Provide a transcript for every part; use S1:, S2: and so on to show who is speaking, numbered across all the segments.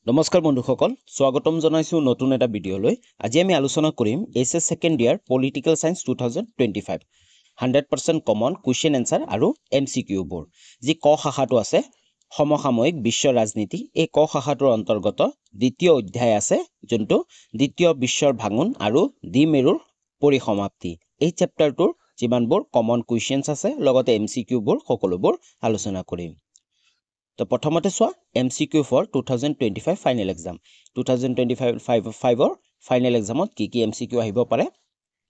S1: নমস্কাৰ বন্ধুসকল স্বাগতম জনাইছো নতুন এটা ভিডিঅলৈ আজি আমি আলোচনা কৰিম HS second year political science 2025 100% common question answer আৰু এমসিকিউ বোৰ যি ক শাখাটো আছে সমসাময়িক বিশ্ব ৰাজনীতি এই ক শাখাটোৰ অন্তৰ্গত দ্বিতীয় অধ্যায় আছে যোনটো দ্বিতীয় বিশ্বৰ ভাঙন আৰু দ্বিমেৰুৰ পৰিসমাপ্তি এই চেপ্টাৰটোৰ যিমানবোৰ কমন কোৱেশ্চনছ আছে লগতে এমসিকিউ বোৰ সকলোবোৰ আলোচনা কৰিম তো প্ৰথমতে সোৱা এমসিকিউ ফৰ 2025 ফাইনেল এক্সাম 2025 ৰ ফাইনেল এক্সামত কি এমসিকিউ আহিব পাৰে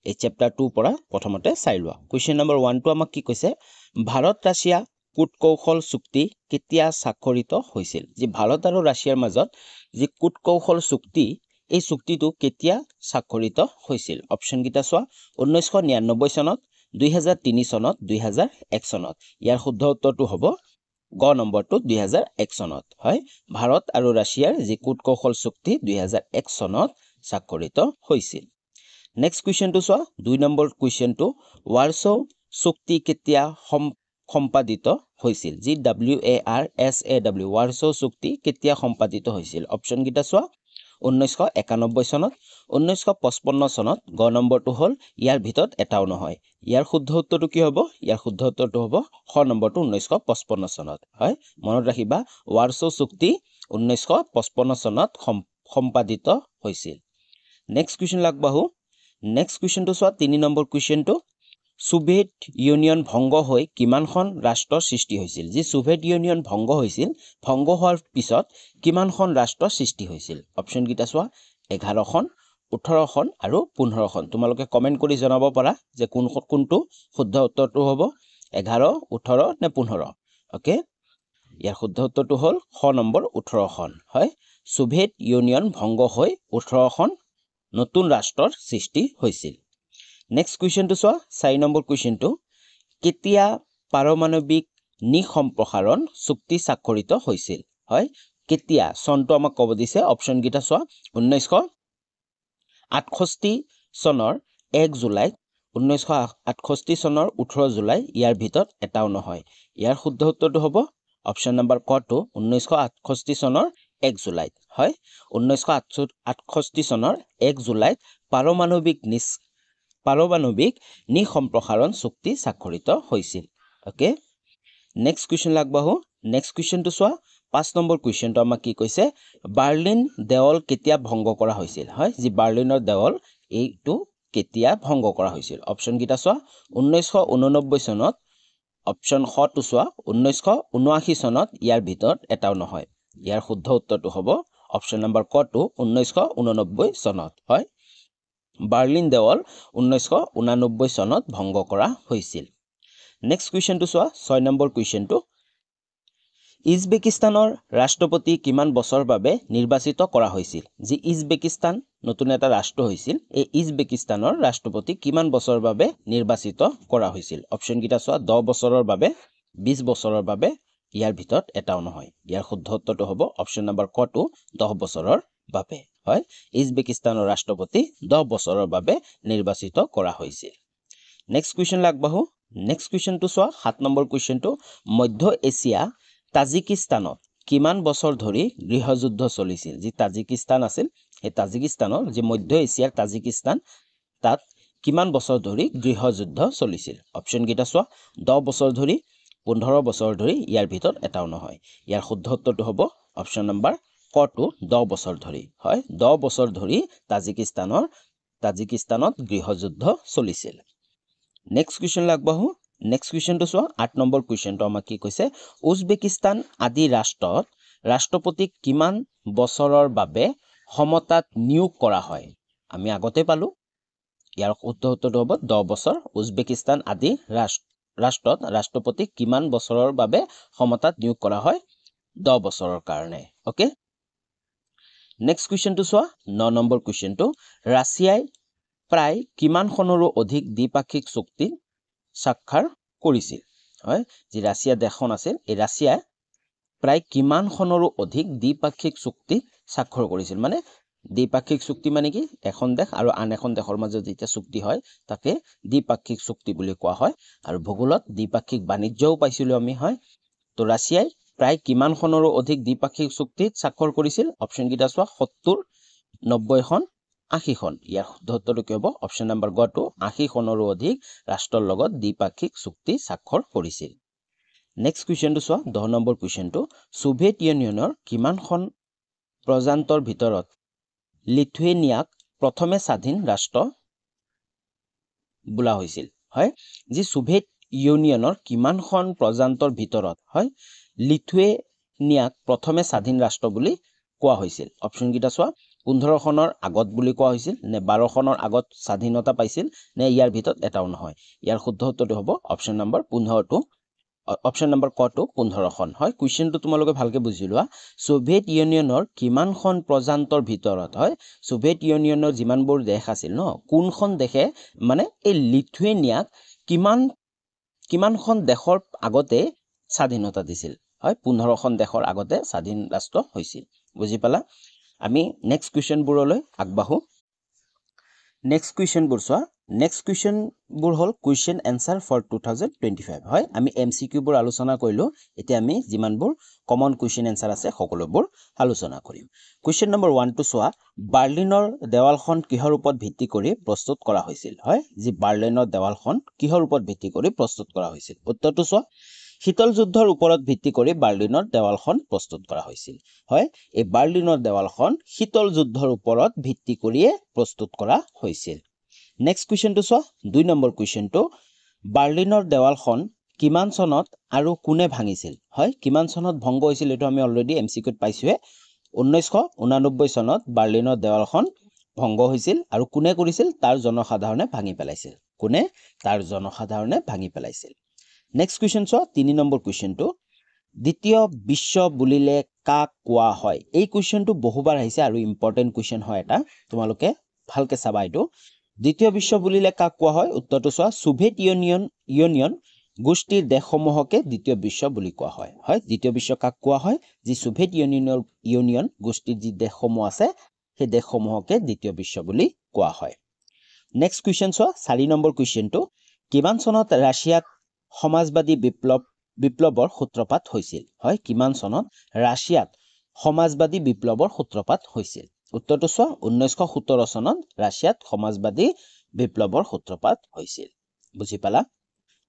S1: এই চেপ্টাৰ 2 পৰা প্ৰথমতে চাই লোৱা কোৱেশ্চন নম্বৰ 1 টো আমাক কি কৈছে ভাৰত ৰাছিয়া কূটকৌশল চুক্তি কেতিয়া স্বাক্ষৰিত হৈছিল যি ভাৰত আৰু ৰাছিয়াৰ মাজত যি কূটকৌশল চুক্তি এই চুক্তিটো কেতিয়া স্বাক্ষৰিত হৈছিল অপচন কিটা সোৱা 1999 চনত 2003 চনত 2001 চনত ইয়াৰ শুদ্ধ উত্তৰটো হ'ব গ নম্বৰটো 2001 চনত হয় ভাৰত আৰু ৰাছিয়াৰ যি কূটকৌশল চুক্তি 2001 চনত স্বাক্ষৰিত হৈছিল নেক্সট কোৱেশ্চনটো সোৱা 2 নম্বৰ কোৱেশ্চনটো ৱাৰছৌ চুক্তি কেতিয়া সম্পাদিত হৈছিল যি WARSAW ৱাৰছৌ চুক্তি কেতিয়া সম্পাদিত হৈছিল অপচন কিটা সোৱা 1991 চনত 1955 চনত গ নম্বৰটো হল ইয়াৰ ভিতৰত এটাও নহয় ইয়াৰ শুদ্ধ উত্তৰটো কি হ'ব ইয়াৰ শুদ্ধ উত্তৰটো হ'ব খ নম্বৰটো 1955 চনত হয় মনত ৰাখিবা ৱাৰছৌ চুক্তি 1955 চনত সম্পাদিত হৈছিল নেক্সট কোৱেশ্চন লাগবাহু নেক্সট কোৱেশ্চনটো সোৱা 3 নম্বৰ কোৱেশ্চনটো সোভিয়েট ইউনিয়ন ভংগ হৈ কিমানখন ৰাষ্ট্ৰৰ সৃষ্টি হৈছিল যি সোভিয়েট ইউনিয়ন ভংগ হৈছিল ভংগ হোৱাৰ পিছত কিমানখন ৰাষ্ট্ৰৰ সৃষ্টি হৈছিল অপচন কিটা সোৱা 11খন 18খন আৰু 15খন তোমালোকে কমেন্ট কৰি জনাব পাৰা যে কোনটো শুদ্ধ উত্তৰটো হ'ব 11 18 নে 15 ওকে ইয়াৰ শুদ্ধ উত্তৰটো হ'ল খ নম্বৰ 18খন হয় সোভিয়েট ইউনিয়ন ভংগ হৈ 18খন নতুন ৰাষ্ট্ৰৰ সৃষ্টি হৈছিল নেক্সট কোৱেশ্চনটো সোৱা 4 নম্বৰ কোৱেশ্চনটো কেতিয়া পাৰমাণৱিক নিসম্প্ৰসাৰণ চুক্তি স্বাক্ষৰিত হৈছিল হয় কেতিয়া চনটো আমাক ক'ব দিছে অপচন কিটা সোৱা 1968 চনৰ 1 জুলাই 1968 চনৰ 18 জুলাই ইয়াৰ ভিতৰত এটাও নহয় ইয়াৰ শুদ্ধ উত্তৰটো হ'ব অপচন নম্বৰ কটো 1968 চনৰ 1 জুলাই হয় 1968 চনৰ 1 জুলাইত পাৰমাণৱিক নিসম্প্ৰসাৰণ চুক্তি স্বাক্ষৰিত হৈছিল ওকে নেক্সট কোৱেশ্চন লাগবাহু নেক্সট কোৱেশ্চনটো সোৱা 5 নম্বৰ কোৱেশ্চনটো আমাক কি কৈছে বাৰ্লিন দেৱাল কেতিয়া ভংগ কৰা হৈছিল হয় যি বাৰ্লিনৰ দেৱাল এইটো কেতিয়া ভংগ কৰা হৈছিল অপচন কিটা সোৱা 1989 চনত অপচন খ টো সোৱা 1979 চনত ইয়াৰ ভিতৰত এটাও নহয় ইয়াৰ শুদ্ধ উত্তৰটো হ'ব অপচন নম্বৰ ক টো 1989 চনত হয় বাৰ্লিন দেৱাল 1989 চনত ভংগ কৰা হৈছিল নেক্সট কোৱেশ্চনটো সোৱা 6 নম্বৰ কোৱেশ্চনটো উজবেকিস্তানৰ ৰাষ্ট্ৰপতি কিমান বছৰৰ বাবে নিৰ্বাচিত কৰা হৈছিল যি উজবেকিস্তান নতুন এটা ৰাষ্ট্ৰ হৈছিল এই উজবেকিস্তানৰ ৰাষ্ট্ৰপতি কিমান বছৰৰ বাবে নিৰ্বাচিত কৰা হৈছিল অপচন কিটা সোৱা 10 বছৰৰ বাবে 20 বছৰৰ বাবে ইয়াৰ ভিতৰত এটাও নহয় ইয়াৰ শুদ্ধ উত্তৰটো হ'ব অপচন নম্বৰ ক টো 10 বছৰৰ বাবে হয় উজবেকিস্তানৰ ৰাষ্ট্ৰপতি 10 বছৰৰ বাবে নিৰ্বাচিত কৰা হৈছিল নেক্সট কোৱেশ্চন লাগবাহু নেক্সট কোৱেশ্চনটো সোৱা 7 নম্বৰ কোৱেশ্চনটো মধ্য এছিয়া তাজিকিস্তানত কিমান বছৰ ধৰি গৃহযুদ্ধ চলিছিল যি তাজিকিস্তান আছিল এই তাজিকিস্তানৰ যি মধ্য এছিয়াৰ তাজিকিস্তান তাত কিমান বছৰ ধৰি গৃহযুদ্ধ চলিছিল অপচন কিটা সোৱা 10 বছৰ ধৰি 15 বছৰ ধৰি ইয়াৰ ভিতৰত এটাও নহয় ইয়াৰ শুদ্ধ উত্তৰটো হ'ব অপচন নম্বৰ ক টো 10 বছৰ ধৰি হয় 10 বছৰ ধৰি তাজিকিস্তানত গৃহযুদ্ধ চলিছিল নেক্সট কোৱেশ্চন লাগবাহু নেক্সট কোৱেশ্চনটো সোৱা 8 নম্বৰ কোৱেশ্চনটো আমাক কি কৈছে উজবেকিস্তান আদি ৰাষ্ট্ৰত ৰাষ্ট্ৰপতিক কিমান বছৰৰ বাবে ক্ষমতাত নিয়োগ কৰা হয় আমি আগতে পালো ইয়াৰ শুদ্ধ উত্তৰটো হ'ব 10 বছৰ উজবেকিস্তান আদি ৰাষ্ট্ৰত ৰাষ্ট্ৰপতিক কিমান বছৰৰ বাবে ক্ষমতাত নিয়োগ কৰা হয় 10 বছৰৰ কাৰণে ওকে নেক্সট কোৱেশ্চনটো সোৱা 9 নম্বৰ কোৱেশ্চনটো ৰাছিয়াই প্ৰায় কিমানখনৰো অধিক দ্বিপাক্ষিক চুক্তি স্বাক্ষৰ কৰিছিল হয় যি ৰাছিয়া দেশখন আছিল এই ৰাছিয়া প্ৰায় কিমানখনৰো অধিক দ্বিপাক্ষিক চুক্তি স্বাক্ষৰ কৰিছিল মানে দ্বিপাক্ষিক চুক্তি মানে কি এখন দেশ আৰু আন এখন দেশৰ মাজত যেতিয়া চুক্তি হয় তাকে দ্বিপাক্ষিক চুক্তি বুলি কোৱা হয় আৰু ভূগোলত দ্বিপাক্ষিক বাণিজ্যও পাইছিলো আমি হয় তো ৰাছিয়াই প্ৰায় কিমানখনৰো অধিক দ্বিপাক্ষিক চুক্তিত স্বাক্ষৰ কৰিছিল অপশ্যন কেইটা চোৱা 70 90খন 80খন ইয়াৰ শুদ্ধ উত্তৰটো কি হ'ব অপশ্যন নম্বৰ গ টো 80খনৰো অধিক ৰাষ্ট্ৰৰ লগত দ্বিপাক্ষিক চুক্তি স্বাক্ষৰ কৰিছিল নেক্সট কুৱেশ্যনটো চোৱা 10 নম্বৰ কুৱেশ্যনটো সোভিয়েট ইউনিয়নৰ কিমানখন প্ৰজান্তৰ ভিতৰত লিথুৱেনিয়াক প্ৰথমে স্বাধীন ৰাষ্ট্ৰ বোলা হৈছিল হয় যি সোভিয়েট ইউনিয়নৰ কিমানখন প্ৰজান্তৰ ভিতৰত হয় লিথুৱেনিয়াক প্ৰথমে স্বাধীন ৰাষ্ট্ৰ বুলি কোৱা হৈছিল অপশ্যন কেইটা চোৱা 15খনৰ আগত বুলি কোৱা হৈছিল নে 12খনৰ আগত স্বাধীনতা পাইছিল নে ইয়াৰ ভিতৰত এটাও নহয় ইয়াৰ শুদ্ধ উত্তৰটো হ'ব অপশ্যন নম্বৰ 15 টো অপশ্যন নম্বৰ ক টো 15খন হয় কুৱেশ্যনটো তোমালোকে ভালকে বুজি লোৱা সোভিয়েট ইউনিয়নৰ কিমানখন প্ৰজান্তৰ ভিতৰত হয় সোভিয়েট ইউনিয়নৰ যিমানবোৰ দেশ আছিল ন কোনখন দেশে মানে এই লিথুৱেনিয়াক কিমানখন দেশৰ আগতে স্বাধীনতা দিছিল হয় 15খন দেশৰ আগতে স্বাধীন ৰাষ্ট্ৰ হৈছিল বুজি পালা আমি নেক্সট কুৱেশ্যনবোৰলৈ আগবাঢ়ো নেক্সট কুৱেশ্যনবোৰ চোৱা নেক্সট কুৱেশ্যনবোৰ হ'ল কুৱেশ্যন এনসাৰ ফৰ 2025 হয় আমি এমসিকিউবোৰ আলোচনা কৰিলো এতিয়া আমি যিমানবোৰ কমন কুৱেশ্যন এনসাৰ আছে সকলোবোৰ আলোচনা কৰিম কুৱেশ্যন নম্বৰ 1 টো চোৱা বাৰ্লিনৰ দেৱালখন কিহৰ ওপৰত ভিত্তি কৰি প্ৰস্তুত কৰা হৈছিল হয় যি বাৰ্লিনৰ দেৱালখন কিহৰ ওপৰত ভিত্তি কৰি প্ৰস্তুত কৰা হৈছিল উত্তৰটো চোৱা শীতল যুদ্ধৰ ওপৰত ভিত্তি কৰি বাৰ্লিনৰ দেৱালখন প্ৰস্তুত কৰা হৈছিল হয় এই বাৰ্লিনৰ দেৱালখন শীতল যুদ্ধৰ ওপৰত ভিত্তি কৰিয়ে প্ৰস্তুত কৰা হৈছিল নেক্সট কুৱেশ্যনটো চোৱা 2 নম্বৰ কুৱেশ্যনটো বাৰ্লিনৰ দেৱালখন কিমান চনত আৰু কোনে ভাঙিছিল হয় কিমান চনত ভংগ হৈছিল এটো আমি অলৰেডি এমসিকিউত পাইছোৱে 1989 চনত বাৰ্লিনৰ দেৱালখন ভংগ হৈছিল আৰু কোনে কৰিছিল তাৰ জনসাধাৰণে ভাঙি পেলাইছিল কোনে তাৰ জনসাধাৰণে ভাঙি পেলাইছিল নেক্সট কুৱেশ্যন চোৱা 3 নম্বৰ কুৱেশ্যনটো দ্বিতীয় বিশ্ব বুলিলে কাক কোৱা হয় এই কুৱেশ্যনটো বহুবাৰ আহিছে আৰু ইম্পৰ্টেন্ট কুৱেশ্যন হয় এটা তোমালোকে ভালকে চাবা এটো দ্বিতীয় বিশ্ব বুলিলে কাক কোৱা হয় উত্তৰটো চোৱা সোভিয়েট ইউনিয়ন গোষ্ঠীৰ দেশসমূহকে দ্বিতীয় বিশ্ব বুলি কোৱা হয় হয় দ্বিতীয় বিশ্ব কাক কোৱা হয় যি সোভিয়েট ইউনিয়ন গোষ্ঠীৰ যি দেশসমূহ আছে সেই দেশসমূহকে দ্বিতীয় বিশ্ব বুলি কোৱা হয় নেক্সট কুৱেশ্যন চোৱা 4 নম্বৰ কুৱেশ্যনটো কিমান চনত ৰাছিয়াত সমাজবাদী বিপ্লৱৰ সূত্ৰপাত হৈছিল হয় কিমান চনত ৰাছিয়াত সমাজবাদী বিপ্লৱৰ সূত্ৰপাত হৈছিল উত্তৰটো চোৱা 1917 চনত ৰাছিয়াত সমাজবাদী বিপ্লৱৰ সূত্ৰপাত হৈছিল বুজি পালা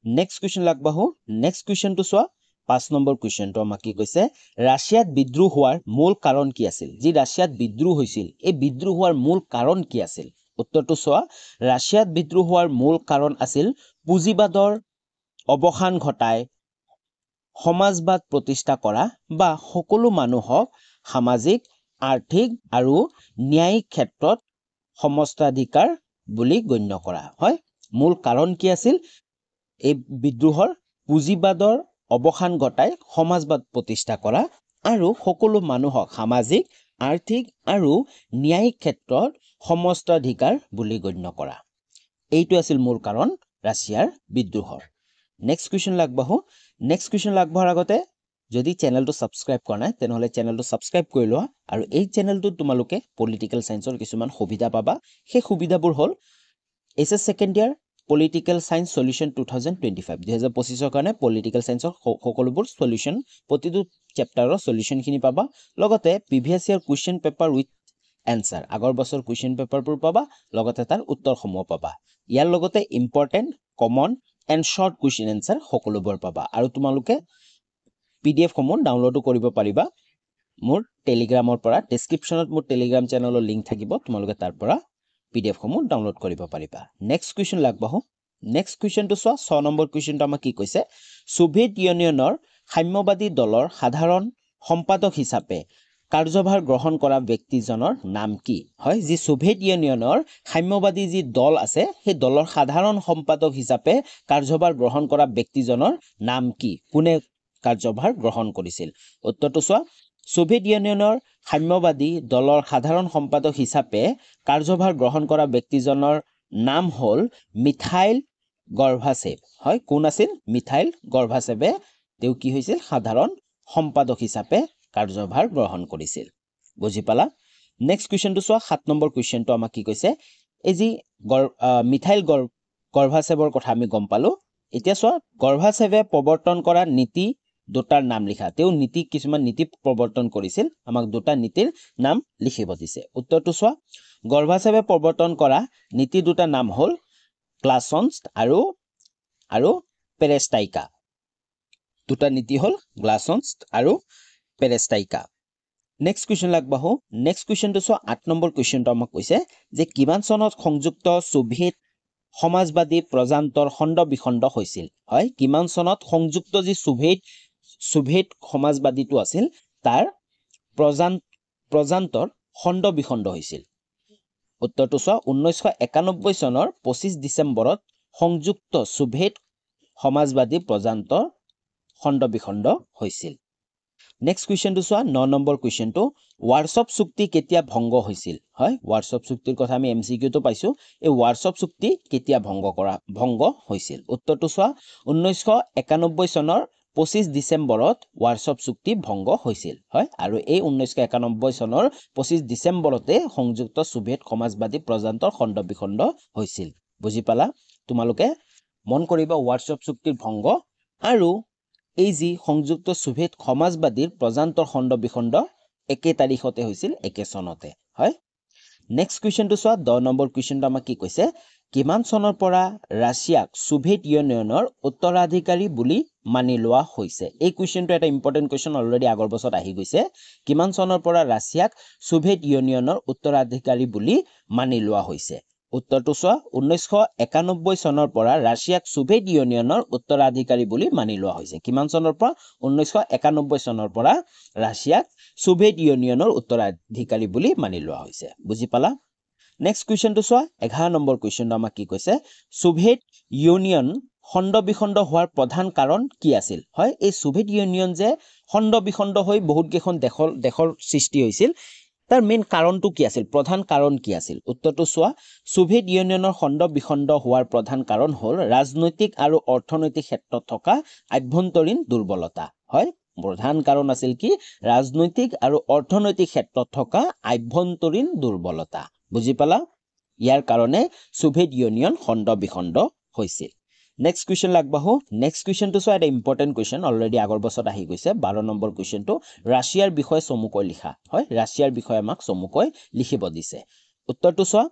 S1: নেক্সট কুৱেশ্যন লাগবাহু নেক্সট কুৱেশ্যনটো চোৱা 5 নম্বৰ কুৱেশ্যনটো আমাক কি কৈছে ৰাছিয়াত বিদ্ৰোহ হোৱাৰ মূল কাৰণ কি আছিল যি ৰাছিয়াত বিদ্ৰোহ হৈছিল এই বিদ্ৰোহ হোৱাৰ মূল কাৰণ কি আছিল উত্তৰটো চোৱা ৰাছিয়াত বিদ্ৰোহ হোৱাৰ মূল কাৰণ আছিল পুঁজিবাদৰ অৱসান ঘটাই সমাজবাদ প্ৰতিষ্ঠা কৰা বা সকলো মানুহক সামাজিক আৰ্থিক আৰু ন্যায়িক ক্ষেত্ৰত সমস্তাধিকাৰ বুলি গণ্য কৰা হয় মূল কাৰণ কি আছিল এই বিদ্ৰোহৰ পুঁজিবাদৰ অৱসান ঘটাই সমাজবাদ প্ৰতিষ্ঠা কৰা আৰু সকলো মানুহক সামাজিক আৰ্থিক আৰু ন্যায়িক ক্ষেত্ৰত সমস্তাধিকাৰ বুলি গণ্য কৰা এইটো আছিল মূল কাৰণ ৰাছিয়াৰ বিদ্ৰোহৰ নেক্সট কুৱেশ্যন লাগবাহু নেক্সট কুৱেশ্যন লাগবাৰ আগতে যদি চেনেলটো সাবস্ক্ৰাইব কৰা নাই তেনহলে চেনেলটো সাবস্ক্ৰাইব কৰি লোৱা আৰু এই চেনেলটো তোমালোকে পলিটিক্যাল সায়েন্সৰ কিছুমান সুবিধা পাবা সেই সুবিধাবোৰ হ'ল SS second year political science solution 2025 কাৰণে পলিটিক্যাল সায়েন্সৰ সকলোবোৰ সলিউশন প্ৰতিটো চেপ্টাৰৰ সলিউশন খিনি পাবা লগতে প্ৰিভিয়াস ইয়াৰ কোৱেশ্চন পেপাৰ উইথ এনসাৰ আগৰ বছৰ কোৱেশ্চন পেপাৰবোৰ পাবা লগতে তাৰ উত্তৰসমূহ পাবা ইয়াৰ লগতে important common and short question answer সকলোবোৰ পাবা আৰু তোমালোকে পিডিএফ সমূহ ডাউনলোড কৰিব পাৰিবা মোৰ টেলিগ্ৰামৰ পৰা ডেসক্ৰিপচনত মোৰ টেলিগ্ৰাম চেনেলৰ লিংক থাকিব তোমালোকে তাৰ পৰা পিডিএফ সমূহ ডাউনলোড কৰিব পাৰিবা নেক্সট কুৱেশ্চন লাগবাহু নেক্সট কুৱেশ্চনটো চোৱা 6 নম্বৰ কুৱেশ্চনটো আমাক কি কৈছে সোভিয়েট ইউনিয়নৰ সাম্যবাদী দলৰ সাধাৰণ সম্পাদক হিচাপে কাৰ্যভাৰ গ্ৰহণ কৰা ব্যক্তিজনৰ নাম কি হয় যি সোভিয়েট ইউনিয়নৰ সাম্যবাদী যি দল আছে সেই দলৰ সাধাৰণ সম্পাদক হিচাপে কাৰ্যভাৰ গ্ৰহণ কৰা ব্যক্তিজনৰ নাম কি কোনে কাৰ্যভাৰ গ্ৰহণ কৰিছিল উত্তৰটো চোৱা সোভিয়েট ইউনিয়নৰ সাম্যবাদী দলৰ সাধাৰণ সম্পাদক হিচাপে কাৰ্যভাৰ গ্ৰহণ কৰা ব্যক্তিজনৰ নাম হ'ল মিখাইল গৰ্বাচেভ হয় কোন আছিল মিখাইল গৰ্বাচেভে তেওঁ কি হৈছিল সাধাৰণ সম্পাদক হিচাপে কাৰ্যভাৰ গ্ৰহণ কৰিছিল বুজি পালা নেক্সট কুৱেশ্চনটো চোৱা 7 নম্বৰ কুৱেশ্চনটো আমাক কি কৈছে এই যি মিখাইল গৰ্বাচেভৰ কথা আমি গম পালো এতিয়া চোৱা গৰ্বাচেভে প্ৰৱৰ্তন কৰা নীতি দুটাৰ নাম লিখা তেওঁ নীতি কিছুমান নীতি প্ৰৱৰ্তন কৰিছিল আমাক দুটা নীতিৰ নাম লিখিব দিছে উত্তৰটো চোৱা গৰ্ভাচাবে প্ৰৱৰ্তন কৰা নীতি দুটা নাম হ'ল গ্লাছনষ্ট আৰু পেৰেষ্টাইকা দুটা নীতি হ'ল গ্লাছনষ্ট আৰু পেৰেষ্টাইকা নেক্সট কুৱেশ্যন লাগবাহো নেক্সট কুৱেশ্যনটো চোৱা 8 নম্বৰ কুৱেশ্যনটো আমাক কৈছে যে কিমান চনত সংযুক্ত সোভিয়েট সমাজবাদী প্ৰজান্তৰ খণ্ড বিখণ্ড হৈছিল হয় কিমান চনত সংযুক্ত যি সোভিয়েট সমাজবাদীটো আছিল তাৰ প্ৰজান্তৰ খণ্ড বিখণ্ড হৈছিল উত্তৰটো চোৱা 1991 চনৰ 25 ডিসেম্বৰত সংযুক্ত সোভিয়েট সমাজবাদী প্ৰজান্তৰ খণ্ড বিখণ্ড হৈছিল নেক্সট কুৱেশ্যনটো চোৱা 9 নম্বৰ কুৱেশ্যনটো ৱাৰছপ চুক্তি কেতিয়া ভংগ হৈছিল হয় ৱাৰছপ চুক্তিৰ কথা আমি এমসিকিউটো পাইছো এই ৱাৰছপ চুক্তি কেতিয়া ভংগ হৈছিল উত্তৰটো চোৱা 1991 চনৰ 25 ডিসেম্বৰত ৱাৰছপ চুক্তি ভংগ হৈছিল হয় আৰু এই 1991 চনৰ 25 ডিসেম্বৰতে সংযুক্ত সোভিয়েট সমাজবাদী প্ৰজান্তৰ খণ্ড বিখণ্ড হৈছিল বুজি পালা তোমালোকে মন কৰিবা ৱাৰছপ চুক্তিৰ ভংগ আৰু এই যি সংযুক্ত সোভিয়েট সমাজবাদীৰ প্ৰজান্তৰ খণ্ড বিখণ্ড একে তাৰিখতে হৈছিল একে চনতে হয় নেক্সট কুৱেশ্যনটো চোৱা 10 নম্বৰ কুৱেশ্যনটো আমাক কি কৈছে কিমান চনৰ পৰা ৰাছিয়াক সোভিয়েট ইউনিয়নৰ উত্তৰাধিকাৰী বুলি মানি লোৱা হৈছে এই কুৱেশ্যনটো এটা ইম্পৰ্টেন্ট কুৱেশ্যন অলৰেডি আগৰ বছৰত আহি গৈছে কিমান চনৰ পৰা ৰাছিয়াক সোভিয়েট ইউনিয়নৰ উত্তৰাধিকাৰী বুলি মানি লোৱা হৈছে উত্তৰটো চোৱা 1991 চনৰ পৰা ৰাছিয়াক সোভিয়েট ইউনিয়নৰ উত্তৰাধিকাৰী বুলি মানি লোৱা হৈছে কিমান চনৰ পৰা 1991 চনৰ পৰা ৰাছিয়াক সোভিয়েট ইউনিয়নৰ উত্তৰাধিকাৰী বুলি মানি লোৱা হৈছে বুজি পালা নেক্সট কুৱেশ্যনটো চোৱা 11 নম্বৰ কুৱেশ্যনটো আমাক কি কৈছে সোভিয়েট ইউনিয়ন খণ্ড বিখণ্ড হোৱাৰ প্ৰধান কাৰণ কি আছিল হয় এই সোভিয়েট ইউনিয়ন যে খণ্ড বিখণ্ড হৈ বহুত কেইখন দেশৰ সৃষ্টি হৈছিল তাৰ মেইন কাৰণটো কি আছিল প্ৰধান কাৰণ কি আছিল উত্তৰটো চোৱা সোভিয়েট ইউনিয়নৰ খণ্ড বিখণ্ড হোৱাৰ প্ৰধান কাৰণ হ'ল ৰাজনৈতিক আৰু অৰ্থনৈতিক ক্ষেত্ৰত থকা আভ্যন্তৰীণ দুৰ্বলতা হয় প্ৰধান কাৰণ আছিল কি ৰাজনৈতিক আৰু অৰ্থনৈতিক ক্ষেত্ৰত থকা আভ্যন্তৰীণ দুৰ্বলতা বুজি পালা ইয়াৰ কাৰণে সোভিয়েট ইউনিয়ন খণ্ড বিখণ্ড হৈছিল নেক্সট কুৱেশ্যন লাগবাহো নেক্সট কুৱেশ্যনটো চোৱা এটা ইম্পৰ্টেন্ট কুৱেশ্যন অলৰেডি আগৰ বছৰত আহি গৈছে 12 নম্বৰ কুৱেশ্যনটো ৰাছিয়াৰ বিষয়ে চমুকৈ লিখা হয় ৰাছিয়াৰ বিষয়ে আমাক চমুকৈ লিখিব দিছে উত্তৰটো চোৱা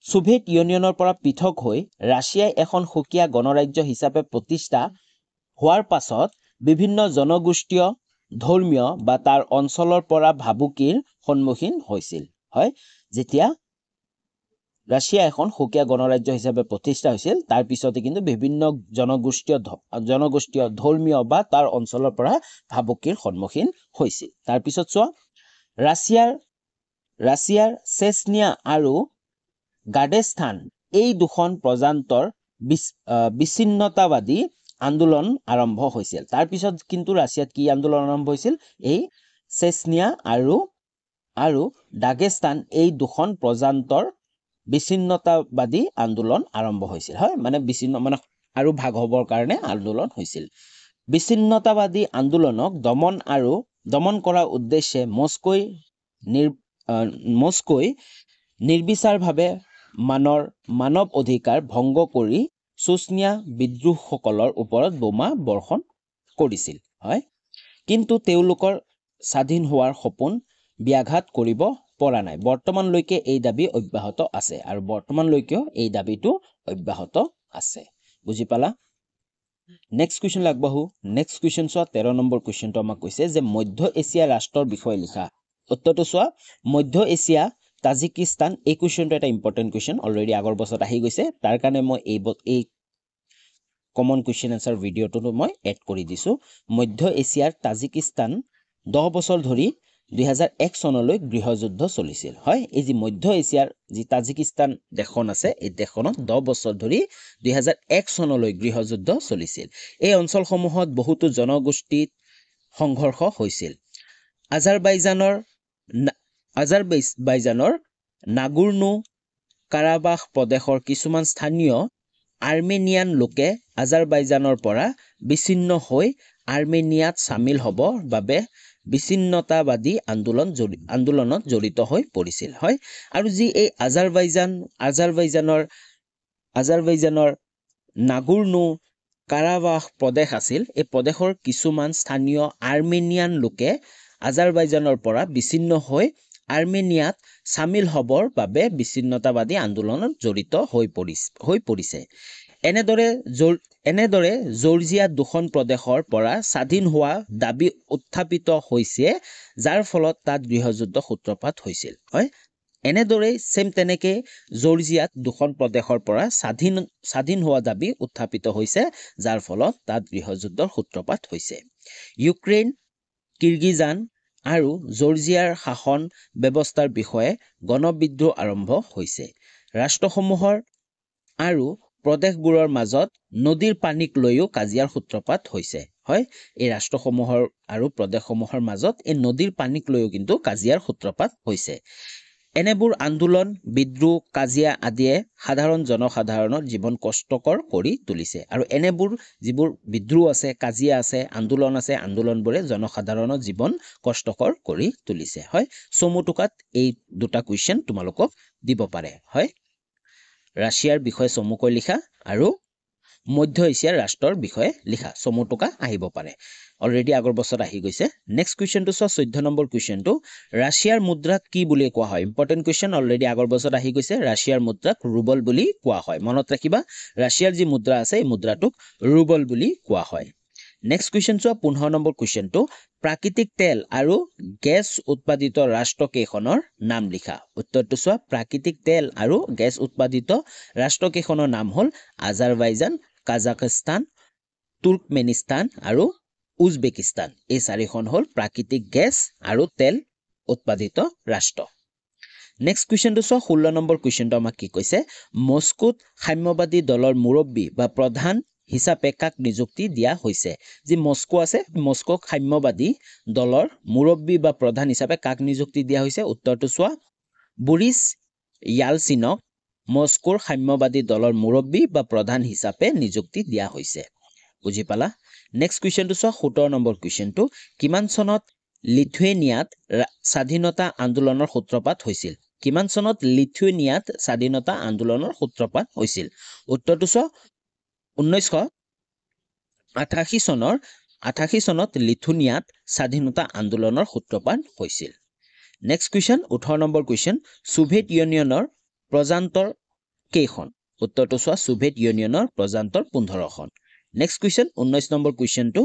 S1: সোভিয়েট ইউনিয়নৰ পৰা পৃথক হৈ ৰাছিয়াই এখন সুকীয়া গণৰাজ্য হিচাপে প্ৰতিষ্ঠা হোৱাৰ পাছত বিভিন্ন জনগোষ্ঠীয় ধৰ্মীয় বা তাৰ অঞ্চলৰ পৰা ভাবুকিৰ সন্মুখীন হৈছিল হয় যেতিয়া ৰাছিয়া এখন সুকীয়া গণৰাজ্য হিচাপে প্ৰতিষ্ঠা হৈছিল তাৰ পিছতে কিন্তু বিভিন্ন জনগোষ্ঠীয় ধৰ্মীয় বা তাৰ অঞ্চলৰ পৰা ভাবুকিৰ সন্মুখীন হৈছিল তাৰ পিছত চোৱা ৰাছিয়াৰ চেচনিয়া আৰু গাডেস্তান এই দুখন প্ৰজান্তৰ বিচ্ছিন্নতাবাদী আন্দোলন আৰম্ভ হৈছিল তাৰ পিছত কিন্তু ৰাছিয়াত কি আন্দোলন আৰম্ভ হৈছিল এই চেচনিয়া আৰু দাগেস্তান এই দুখন প্ৰজান্তৰ বিচ্ছিন্নতাবাদী আন্দোলন আৰম্ভ হৈছিল হয় মানে আৰু ভাগ হ'বৰ কাৰণে আন্দোলন হৈছিল বিচ্ছিন্নতাবাদী আন্দোলনক দমন কৰাৰ উদ্দেশ্যে মস্কোই নিৰ্বিচাৰভাৱে মানৱ অধিকাৰ ভংগ কৰি চেচনিয়া বিদ্ৰোহীসকলৰ ওপৰত বোমা বৰ্ষণ কৰিছিল হয় কিন্তু তেওঁলোকৰ স্বাধীন হোৱাৰ সপোন ব্যাঘাত কৰিব পৰা নাই বৰ্তমানলৈকে এই দাবী অব্যাহত আছে আৰু বৰ্তমানলৈকেও এই দাবীটো অব্যাহত আছে বুজি পালা নেক্সট কুৱেশ্যন লাগবাহু নেক্সট কুৱেশ্যন চোৱা 13 নম্বৰ কুৱেশ্যনটো আমাক কৈছে যে মধ্য এছিয়া ৰাষ্ট্ৰৰ বিষয়ে লিখা উত্তৰটো চোৱা মধ্য এছিয়া তাজিকিস্তান এই কুৱেশ্যনটো এটা ইম্পৰ্টেন্ট কুৱেশ্যন অলৰেডি আগৰ বছৰত আহি গৈছে তাৰ কাৰণে মই এই কমন কুৱেশ্যন আনসাৰ ভিডিঅ'টো মই এড কৰি দিছো মধ্য এছিয়াৰ তাজিকিস্তান 10 বছৰ ধৰি 2001 চনলৈ গৃহযুদ্ধ চলিছিল হয় এই যে মধ্য এছিয়াৰ যি তাজিকিস্তান দেশখন আছে এই দেশখনত 10 বছৰ ধৰি 2001 চনলৈ গৃহযুদ্ধ চলিছিল এই অঞ্চলসমূহত বহুতো জনগোষ্ঠী সংঘৰ্ষ হৈছিল আজাৰবাইজানৰ নাগোৰ্নো কাৰাবাখ প্ৰদেশৰ কিছুমান স্থানীয় আৰ্মেনিয়ান লোকে আজাৰবাইজানৰ পৰা বিচ্ছিন্ন হৈ আৰ্মেনিয়াত সামিল হ'বৰ বাবে বিচ্ছিন্নতাবাদী আন্দোলনত জড়িত হৈ পৰিছিল হয় আৰু যি এই আজাৰবাইজানৰ নাগোৰ্নো কাৰাবাখ প্ৰদেশ আছিল এই প্ৰদেশৰ কিছুমান স্থানীয় আৰ্মেনিয়ান লোকে আজাৰবাইজানৰ পৰা বিচ্ছিন্ন হৈ আৰ্মেনিয়াত চামিল হ'বৰ বাবে বিচ্ছিন্নতাবাদী আন্দোলনত জড়িত হৈ পৰিছে এনেদৰে জৰ্জিয়া দুখন প্ৰদেশৰ পৰা স্বাধীন হোৱা দাবী উত্থাপিত হৈছে যাৰ ফলত তাত গৃহযুদ্ধ সূত্ৰপাত হৈছিল হয় এনেদৰে তেনেকে জৰ্জিয়াত দুখন প্ৰদেশৰ পৰা স্বাধীন হোৱা দাবী উত্থাপিত হৈছে যাৰ ফলত তাত গৃহযুদ্ধৰ সূত্ৰপাত হৈছে ইউক্ৰেইন কিৰ্গিজান আৰু জৰ্জিয়াৰ শাসন ব্যৱস্থাৰ বিষয়ে গণবিদ্ৰোহ আৰম্ভ হৈছে ৰাষ্ট্ৰসমূহৰ আৰু প্ৰদেশবোৰৰ মাজত নদীৰ পানীক লৈও কাজিয়াৰ সূত্ৰপাত হৈছে হয় এই ৰাষ্ট্ৰসমূহৰ আৰু প্ৰদেশসমূহৰ মাজত এই নদীৰ পানীক লৈও কিন্তু কাজিয়াৰ সূত্ৰপাত হৈছে এনেবোৰ আন্দোলন বিদ্ৰোহ কাজিয়া আদিয়ে সাধাৰণ জনসাধাৰণৰ জীৱন কষ্টকৰ কৰি তুলিছে আৰু এনেবোৰ যিবোৰ বিদ্ৰোহ আছে কাজিয়া আছে আন্দোলনবোৰে জনসাধাৰণৰ জীৱন কষ্টকৰ কৰি তুলিছে হয় চমু টোকাত এই দুটা কুৱেশ্যন তোমালোকক দিব পাৰে হয় ৰাছিয়াৰ বিষয়ে চমুকৈ লিখা আৰু মধ্য এছিয়াৰ ৰাষ্ট্ৰৰ বিষয়ে লিখা চমু টোকা আহিব পাৰে অলৰেডি আগৰ বছৰত আহি গৈছে নেক্সট কুৱেশ্যনটো চোৱা 14 নম্বৰ কুৱেশ্যনটো ৰাছিয়াৰ মুদ্ৰাক কি বুলি কোৱা হয় ইম্পৰ্টেন্ট কুৱেশ্যন অলৰেডি আগৰ বছৰত আহি গৈছে ৰাছিয়াৰ মুদ্ৰাক ৰুবল বুলি কোৱা হয় মনত ৰাখিবা ৰাছিয়াৰ যি মুদ্ৰা আছে এই মুদ্ৰাটোক ৰুবল বুলি কোৱা হয় নেক্সট কুৱেশ্যন চোৱা 15 নম্বৰ কুৱেশ্যনটো প্ৰাকৃতিক তেল আৰু গেছ উৎপাদিত ৰাষ্ট্ৰকেইখনৰ নাম লিখা উত্তৰটো চোৱা প্ৰাকৃতিক তেল আৰু গেছ উৎপাদিত ৰাষ্ট্ৰকেইখনৰ নাম হ'ল আজাৰবাইজান কাজাখস্তান তুৰ্কমেনিস্তান আৰু উজবেকিস্তান এই চাৰিখন হ'ল প্ৰাকৃতিক গেছ আৰু তেল উৎপাদিত ৰাষ্ট্ৰ নেক্সট কুৱেশ্যনটো চোৱা 16 নম্বৰ কুৱেশ্যনটো আমাক কি কৈছে মস্কোত সাম্যবাদী দলৰ মুৰব্বী বা প্ৰধান হিচাপে কাক নিযুক্তি দিয়া হৈছে যি মস্কো আছে মস্কোক সাম্যবাদী দলৰ মুৰব্বী বা প্ৰধান হিচাপে কাক নিযুক্তি দিয়া হৈছে উত্তৰটো চোৱা বৰিছ য়ালচিনক মস্কোৰ সাম্যবাদী দলৰ মুৰব্বী বা প্ৰধান হিচাপে নিযুক্তি দিয়া হৈছে বুজি পালা নেক্সট কুৱেশ্যনটো চোৱা 17 নম্বৰ কুৱেশ্যনটো কিমান চনত লিথুৱেনিয়াত স্বাধীনতা আন্দোলনৰ সূত্ৰপাত হৈছিল কিমান চনত লিথুৱেনিয়াত স্বাধীনতা আন্দোলনৰ সূত্ৰপাত হৈছিল উত্তৰটো চোৱা 1988 চনত লিথুৱেনিয়াত স্বাধীনতা আন্দোলনৰ সূত্ৰপাত হৈছিল next question 18 number question Soviet ইউনিয়নৰ প্ৰজান্তৰ কেইখন উত্তৰটো চোৱা সোভিয়েট ইউনিয়নৰ প্ৰজান্তৰ 15খন নেক্সট কুৱেশ্যন 19 নম্বৰ কুৱেশ্যনটো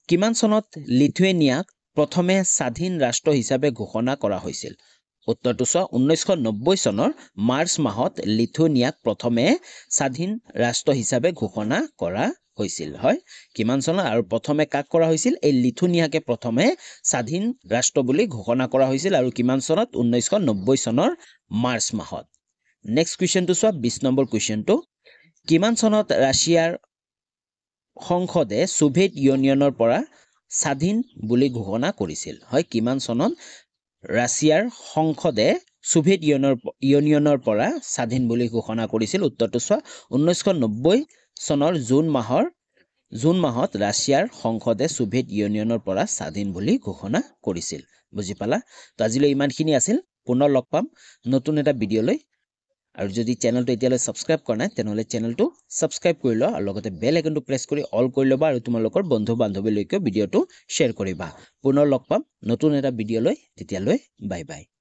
S1: কিমান চনত লিথুৱেনিয়াক প্ৰথমে স্বাধীন ৰাষ্ট্ৰ হিচাপে ঘোষণা কৰা হৈছিল উত্তৰটো চোৱা 1990 চনৰ মাৰ্চ মাহত লিথুৱেনিয়াক প্ৰথমে স্বাধীন ৰাষ্ট্ৰ হিচাপে ঘোষণা কৰা হৈছিল হয় কিমান চনত আৰু প্ৰথমে কাক কৰা হৈছিল এই লিথুৱেনিয়াকে প্ৰথমে স্বাধীন ৰাষ্ট্ৰ বুলি ঘোষণা কৰা হৈছিল আৰু কিমান চনত 1990 চনৰ মাৰ্চ মাহত নেক্সট কুৱেশ্যনটো চোৱা 20 নম্বৰ কুৱেশ্যনটো কিমান চনত ৰাছিয়াৰ সংসদে সোভিয়েট ইউনিয়নৰ পৰা স্বাধীন বুলি ঘোষণা কৰিছিল হয় কিমান চনত ৰাছিয়াৰ সংসদে সোভিয়েট ইউনিয়নৰ পৰা স্বাধীন বুলি ঘোষণা কৰিছিল উত্তৰটো চোৱা 1990 চনৰ জুন মাহত ৰাছিয়াৰ সংসদে সোভিয়েট ইউনিয়নৰ পৰা স্বাধীন বুলি ঘোষণা কৰিছিল বুজি পালা তো আজিলৈ ইমানখিনি আছিল পুনৰ লগ পাম নতুন এটা ভিডিঅ'লৈ আৰু যদি চেনেলটো এতিয়ালৈ সাবস্ক্ৰাইব কৰা নাই তেনেহলে চেনেলটো সাবস্ক্ৰাইব কৰি লও আৰু লগতে বেল আইকনটো প্ৰেছ কৰি অল কৰি লবা আৰু তোমালোকৰ বন্ধু বান্ধৱীলৈকে ভিডিঅ'টো শ্বেয়াৰ কৰিবা পুনৰ লগ পাম নতুন এটা ভিডিঅ'লৈ তেতিয়ালৈ বাই বাই